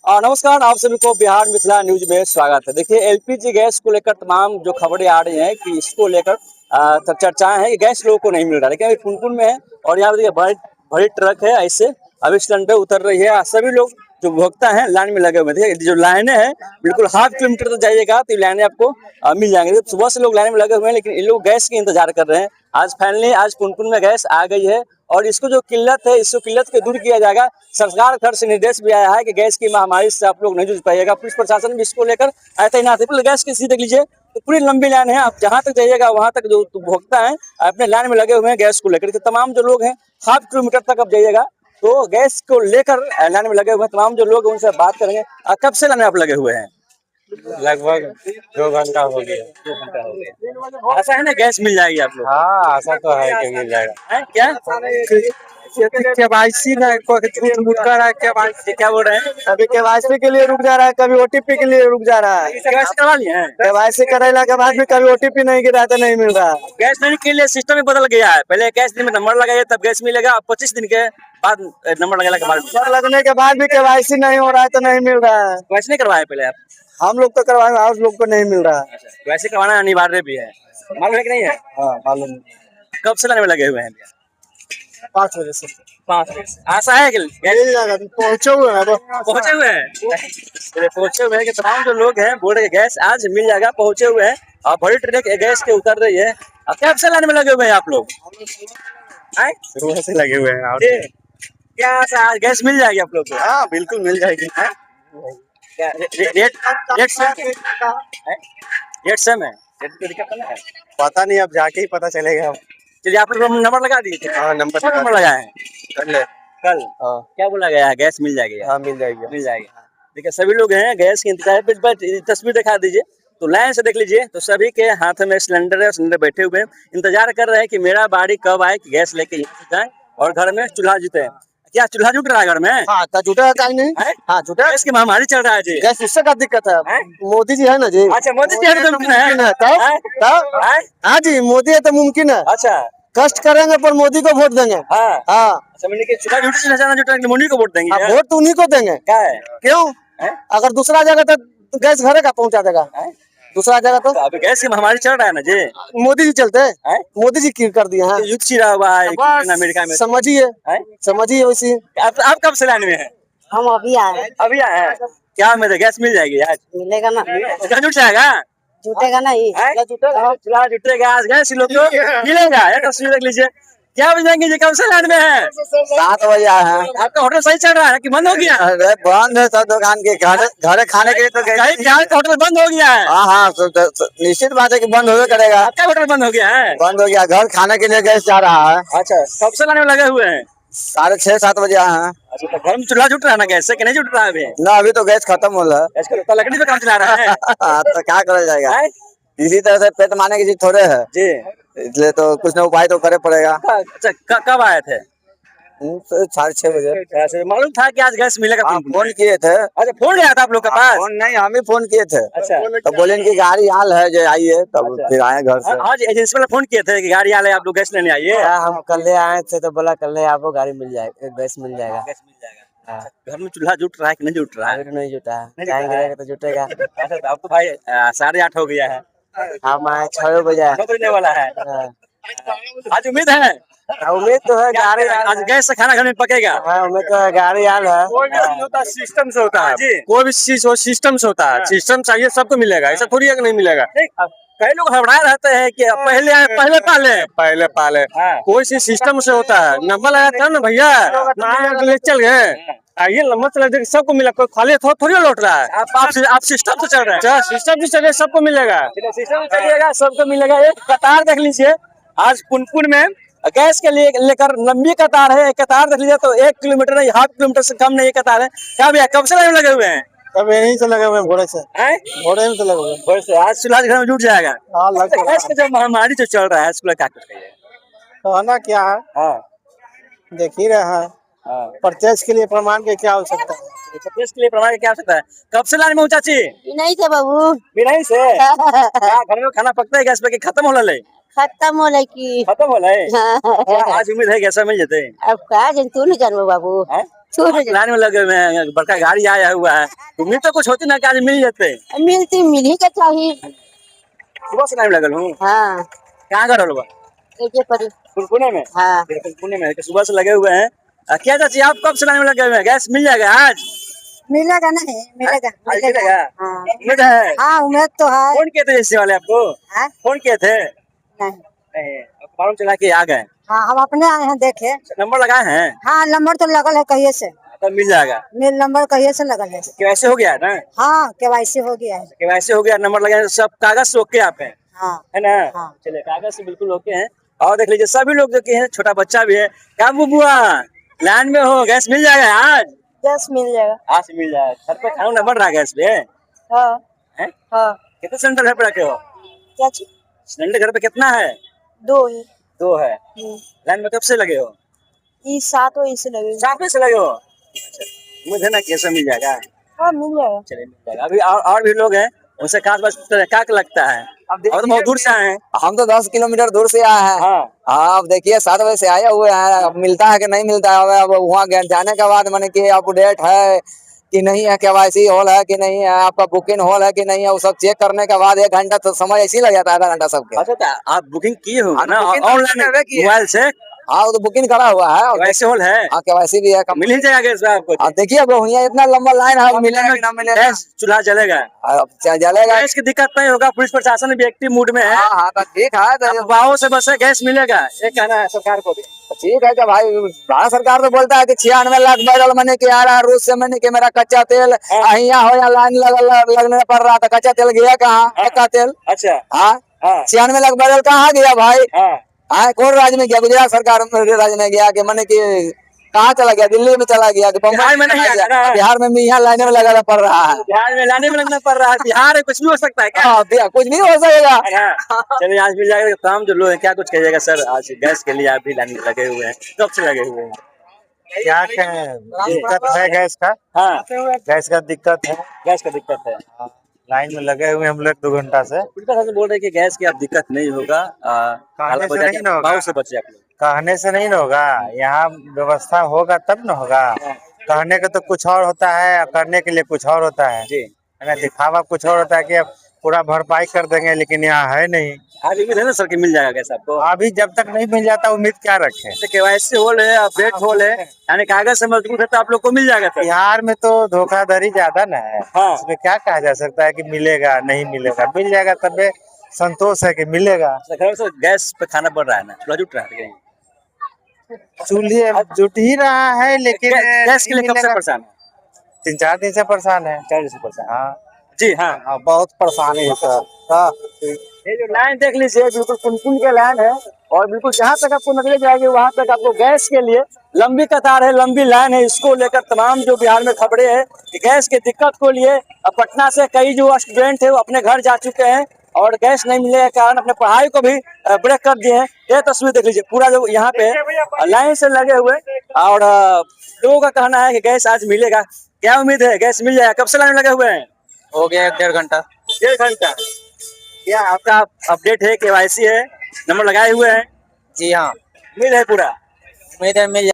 नमस्कार, आप सभी को बिहार मिथिला न्यूज में स्वागत है। देखिए, एलपीजी गैस को लेकर तमाम जो खबरें आ रही हैं कि इसको लेकर तो चर्चाएं हैं कि गैस लोगों को नहीं मिल रहा, लेकिन अभी पुनपुन में है और यहाँ पे देखिए बड़ी बड़ी ट्रक है, ऐसे अभी सिलेंडर उतर रही है। सभी लोग जो उपभोक्ता हैं लाइन में लगे हुए थे। जो लाइनें हैं बिल्कुल हाफ किलोमीटर तक जाइएगा तो ये लाइनें आपको मिल जाएंगे। सुबह से लोग लाइन में लगे हुए हैं, लेकिन ये लोग गैस की इंतजार कर रहे हैं। आज फाइनली आज पुनपुन में गैस आ गई है और इसको जो किल्लत है, इसको किल्लत को दूर किया जाएगा। सरकार घर से निर्देश भी आया है कि गैस की महामारी से आप लोग नहीं जूझ पाइएगा। पुलिस प्रशासन भी इसको लेकर तैनात है। गैस की स्थिति देख लीजिए, तो पूरी लंबी लाइन है। आप जहां तक जाइएगा वहां तक जो उपभोक्ता हैं अपने लाइन में लगे हुए हैं गैस को लेकर के। तमाम जो लोग हैं हाफ किलोमीटर तक अब जाइएगा तो गैस को लेकर लाइन में लगे हुए हैं। तमाम जो लोग हैं उनसे बात करेंगे। कब से लाइन में आप लगे हुए हैं? लगभग 2 घंटा हो गया। 2 घंटा हो गया। आशा है ना गैस मिल जाएगी आप लोग? हाँ, आशा तो है कि मिल जाएगा। है क्या केवाईसी ना झूठ मूठ कर रहा है। केवाईसी क्या बोल रहे हैं? कभी केवाईसी के लिए रुक जा रहा है, कभी ओटीपी के लिए रुक जा रहा है। गैस करवा लिए हैं? केवाईसी कराने के बाद भी कभी ओटीपी नहीं गिरा तो नहीं मिल रहा। गैस लेने के लिए सिस्टम ही बदल गया है। पहले गैस दिन में नंबर लगाइए तब गैस मिलेगा। अब 25 दिन के बाद नंबर लगाने के बाद नंबर लगने के बाद भी केवाईसी नहीं हो रहा है तो नहीं मिल रहा है। वैसे नहीं करवाया पहले आप? हम लोग तो करवाए, और लोग को नहीं मिल रहा है। वैसे करवाना अनिवार्य भी है, मालूम है कि नहीं है? हाँ मालूम। कब से लाने में लगे हुए हैं? 5 बजे से। 5 बजे से। आशा है कि मिल जाएगा। पहुँचे हुए हैं, पहुंचे हुए हैं। पहुंचे हुए हैं कि तमाम जो लोग हैं बोल रहे गैस आज मिल जाएगा। पहुंचे हुए हैं और बड़ी ट्रक गैस के उतर रही है। कब से लाने में लगे हुए हैं आप लोग? सुबह से लगे हुए हैं। क्या आशा आज गैस मिल जाएगी आप लोग को? हाँ बिल्कुल मिल जाएगी। क्या रेट सेम है? पता नहीं, अब जाके ही पता चलेगा। चलिए, आप लोग नंबर लगा दिए थे? हाँ, नंबर लगाए हैं कल। हाँ। क्या बोला गया है? गैस मिल जाएगी? हाँ मिल जाएगी। मिल जाएगी। देखिए, सभी लोग हैं गैस के इंतजार पे। तस्वीर दिखा दीजिए तो लाइन से देख लीजिए, तो सभी के हाथ में सिलेंडर है। सिलेंडर बैठे हुए हैं, इंतजार कर रहे हैं कि मेरा बारी कब आए कि गैस लेके जाए और घर में चूल्हा जुटे। क्या चूल्हा जुट रहा है घर में? हाँ तो जुटा है कहीं नहीं। हाँ जुटा है। गैस की महामारी चल रहा है जी। गैस उससे क्या दिक्कत है? मोदी जी है ना जी। अच्छा, मोदी जी है तो मुमकिन है। तब हाँ जी, मोदी है तो मुमकिन है। अच्छा, कष्ट करेंगे पर मोदी को वोट देंगे। हाँ हाँ समझने के चूल्हा जुट से जाना जुटा मोदी को वोट देंगे। वोट तो उन्हीं को देंगे। क्या है? क्यों? अगर दूसरा जगह तो गैस घरे का पहुंचा देगा। दूसरा जगह तो अभी गैस की महामारी चल रहा है ना जी। मोदी जी चलते हैं। मोदी जी की कर दिए हैं। युद्ध छिड़ा हुआ है अमेरिका में। समझिए वैसी। आप कब से लाइन में है? हम अभी आए। अभी आए हैं। क्या मेरे गैस मिल जाएगी आज? मिलेगा ना? जुट जाएगा? जुटेगा नहीं? चूल्हा जुटेगा आज। गैस लोग को मिलेगा। ये तस्वीर देख लीजिए। क्या बजाएंगे जी? कब से लाइन में है? 7 बजे आए हैं। आपका होटल सही चल रहा है कि बंद हो गया? अरे बंद है सब दुकान के। घरे खाने के लिए तो होटल बंद हो गया है। हाँ निश्चित बात है कि बंद होगा करेगा। आपका होटल बंद हो गया है? बंद हो गया। घर खाने के लिए गैस जा रहा है। अच्छा, कब से लाने में लगे हुए हैं? 6:30-7 बजे आए हैं। अच्छा, तो घर में चूल्हा जुट रहा है ना गैस से कि नहीं जुट रहा है अभी? ना अभी तो गैस खत्म हो रहा है। तो लकड़ी पे काम चला रहा है। तो क्या करा जाएगा? इसी तरह से पेट मारने की चीज थोड़े है जी, इसलिए तो कुछ ना उपाय तो करे पड़ेगा। अच्छा, कब आए थे? 6:30 बजे। मालूम था कि आज गैस मिलेगा? फोन किए थे। अच्छा, फोन गया था आप लोग के पास? फोन नहीं, हम ही फोन किए थे। अच्छा, तो बोले इनकी गाड़ी हाल है जो आइए, तब फिर आए घर से। आज एजेंसी वाला फोन किए थे कि गाड़ी हाल है आप लोग गैस लेने आइए। हम कल आए थे तो बोला कल आपको गाड़ी मिल जाएगा, गैस मिल जाएगा। गैस मिल जाएगा। घर में चूल्हा जुट रहा है कि नहीं जुट रहा है? नहीं जुटा है, जाएंगे तो जुटेगा। अच्छा, तो अब तो भाई 8:30 हो गया है। हम आए 6 बजे। बजने वाला है। आज उम्मीद है? उम्मीद तो है गाड़ी आज गैस से खाना घर में पकेगा। हाँ, उम्मीद तो है गाड़ी हाल है। कोई भी नहीं होता, सिस्टम से होता है जी। कोई भी चीज हो सिस्टम से होता है। सिस्टम चाहिए सबको मिलेगा, ऐसा थोड़ी है कि नहीं मिलेगा। कई लोग हड़बड़ाए रहते हैं कि पहले आए पहले पाले। कोई सी सिस्टम से होता है। नंबर लगाया था ना भैया, ले चल गए। आइए नंबर चला, सबको मिला। कोई खाली थोड़ी लौट रहा है। आप सिस्टम से चल रहे हैं? सिस्टम से चलिए, सबको मिलेगा। सिस्टम से चलिएगा, सबको मिलेगा। एक कतार देख लीजिए, आज पुनपुन में गैस के लिए लेकर लंबी कतार है। कतार देख लीजिए तो 1 किलोमीटर नहीं, हाफ किलोमीटर से कम नहीं कतार है। क्या भैया कब से लाइन लगे हुए हैं? अब यहीं से लगे हुए भोरे से। भोरे में से लगे हुए। भोरे से। आज चूल्हा घर में जुट जाएगा। हाँ लगता है। गैस का जो महामारी जो चल रहा है इसको क्या करिए? कहना क्या है, देख ही रहे हैं। परचेज के लिए प्रमाण की क्या आवश्यकता है? परचेज के लिए प्रमाण की क्या आवश्यकता है? कब से लाइन में हो चाची? नहीं थे बाबू। नहीं से? क्या घर में खाना पकता है गैस पे कि खत्म हो रहा है? खत्म हो की। खत्म हो रहा है। आज उम्मीद है गैस मिल जाते? अब का जन तू नहीं जानबो बाबू। छूट जाए। लाइन में लगे हुए हैं, बड़का गाड़ी आया हुआ है, उम्मीद तो कुछ होती ना कि आज मिल जाते। मिलती मिल ही के चाहिए। सुबह से लाइन में लगल हूँ। हाँ कहाँ घर होगा? एक पर। पुणे में। हाँ पुणे में सुबह से लगे हुए हैं। क्या चाची आप कब से लाइन में लगे हुए हैं? गैस मिल जाएगा आज? मिलेगा नहीं मिलेगा आज मिलेगा? हाँ उम्मीद है? हाँ उम्मीद तो है। फोन किए थे जैसे वाले आपको? हाँ? फोन किए थे? नहीं नहीं, मालूम चला कि आ गए। हाँ हम अपने आए हैं देखे। नंबर लगाए हैं? हाँ नंबर तो लगल है कहिए से। तब मिल जाएगा। मेरा नंबर कहिए से लगल है। केवाईसी हो गया है ना? हाँ केवाईसी हो गया है। केवाईसी हो गया, नंबर लगाए, सब कागज से ओके आप हैं, हाँ है ना? हाँ। चलिए कागज से बिल्कुल ओके हैं। और देख लीजिए सभी लोग जो कि हैं, छोटा बच्चा भी है। क्या बुआ लाइन में हो? गैस मिल जाएगा आज? गैस मिल जाएगा। आज मिल जाएगा। घर पे खाना ना बन रहा है गैस पे? हाँ हैं? हाँ। कितने सिलेंडर घर पे रखे हो? क्या चीज? सिलेंडर घर पे कितना है? 2 ही। 2 है। लाइन में कब से लगे हो? ये 7 वही से लगे। 7 बजे से लगे हो? अच्छा, उम्मीद है ना कैसे मिल जाएगा? हाँ मिल जाएगा। चलिए मिल जाएगा। अभी और भी लोग हैं, उनसे खास बात क्या लगता है? और तो बहुत दूर से आए हैं। हम तो 10 किलोमीटर दूर से आए हैं। हाँ हाँ अब देखिए 7 बजे से आए हुए हैं, अब मिलता है कि नहीं मिलता है। अब वहाँ जाने के बाद मैंने कि अपडेट है कि नहीं है, केवाईसी हॉल है कि नहीं है, आपका बुकिंग हॉल है कि नहीं है, वो सब चेक करने के बाद 1 घंटा तो समय ऐसे ही लग जाता है, आधा घंटा सबके। अच्छा, तो आप बुकिंग किए हो हाँ, ना बुकिंग तो ऑनलाइन मैंने किया है। मोबाइल से? हाँ वो तो बुकिंग करा हुआ है। वैसे हॉल है? हाँ केवाईसी भी है। मिल ही जाएगा गैस आपको? अब देखिए अब यहाँ इतना लंबा लाइन है, मिलेगा कि ना मिलेगा। गैस चूल्हा जलेगा? अब जलेगा। गैस की दिक्कत नहीं होगा, पुलिस प्रशासन भी एक्टिव मूड में है। हाँ हाँ तो ठीक है, तो अफवाहों से बस गैस मिलेगा, ये कहना है सरकार को भी। ठीक है। तो भाई भारत सरकार तो बोलता है कि 96 लाख बैरल मैंने कि आ रहा है रूस से, मैंने कि मेरा कच्चा तेल यहाँ हो या लाइन लगने पड़ रहा था, कच्चा तेल गया कहाँ? पक्का तेल। अच्छा। हाँ हाँ 96 लाख बैरल कहाँ गया भाई? हाँ। हाँ कौन राज्य में गया? गुजरात सरकार राज्य में गया कि मैंने कि कहाँ चला गया? दिल्ली में चला गया कि बिहार में नहीं बम्बई? आया? बिहार में भी यहाँ लाइन में लगाना पड़ रहा है। बिहार में लाने में लगना पड़ रहा है। बिहार में कुछ भी हो सकता है क्या? हाँ कुछ नहीं हो सकेगा। हाँ। चलिए आज मिल जाएगा। तमाम जो लोग हैं, क्या कुछ कहिएगा सर? आज गैस के लिए आप भी लाइन में लगे हुए हैं, कब से लगे हुए हैं? क्या कहें, दिक्कत है गैस का। हाँ गैस का दिक्कत है। गैस का दिक्कत है। लाइन में लगे हुए हम लोग 2 घंटा से। पुलिस बोल रहे हैं कि गैस की अब दिक्कत नहीं होगा, कहने से नहीं ना होगा। भाव से बचे आप लोग। कहने से नहीं ना होगा, यहाँ व्यवस्था होगा तब न होगा। कहने का तो कुछ और होता है, करने के लिए कुछ और होता है। जी है ना, दिखावा कुछ और होता है कि अब पूरा भरपाई कर देंगे, लेकिन यहाँ है नहीं। आज उम्मीद है ना सर कि मिल जाएगा गैस आपको? अभी जब तक नहीं मिल जाता उम्मीद क्या रखें। केवाईसी होल है, अपडेट होल है, यानी कागज से मजबूत है, तो आप लोग को मिल जाएगा सर। बिहार में तो धोखाधड़ी ज्यादा न है। हाँ। इसमें क्या कहा जा सकता है कि मिलेगा नहीं मिलेगा? मिल जाएगा तबे संतोष है कि मिलेगा। घर से गैस पे खाना बढ़ रहा है ना, चूल्हा जुट रहा है कहीं? चूल्हे जुट ही रहा है, लेकिन गैस के लिए कब से परेशान है? 3-4 दिन से परेशान है। 4 दिन से परेशान। हाँ जी हाँ। बहुत परेशानी है सर। हाँ ये जो लाइन देख लीजिए, बिल्कुल पुनपुन के लाइन है, और बिल्कुल जहाँ तक आपको नजर जाएगी वहाँ तक आपको गैस के लिए लंबी कतार है, लंबी लाइन है। इसको लेकर तमाम जो बिहार में खबरें हैं कि गैस की दिक्कत को लिए अब पटना से कई जो स्टूडेंट है वो अपने घर जा चुके हैं, और गैस नहीं मिलने के कारण अपने पढ़ाई को भी ब्रेक कर दिए हैं। ये तस्वीर देख लीजिए, पूरा जो यहाँ पे लाइन से लगे हुए, और लोगों का कहना है कि गैस आज मिलेगा। क्या उम्मीद है गैस मिल जाएगा? कब से लाइन में लगे हुए हैं? हो गया 1.5 घंटा। 1.5 घंटा। क्या आपका अपडेट है, केवाईसी है, नंबर लगाए हुए हैं? जी हाँ उम्मीद है पूरा? उम्मीद है मिल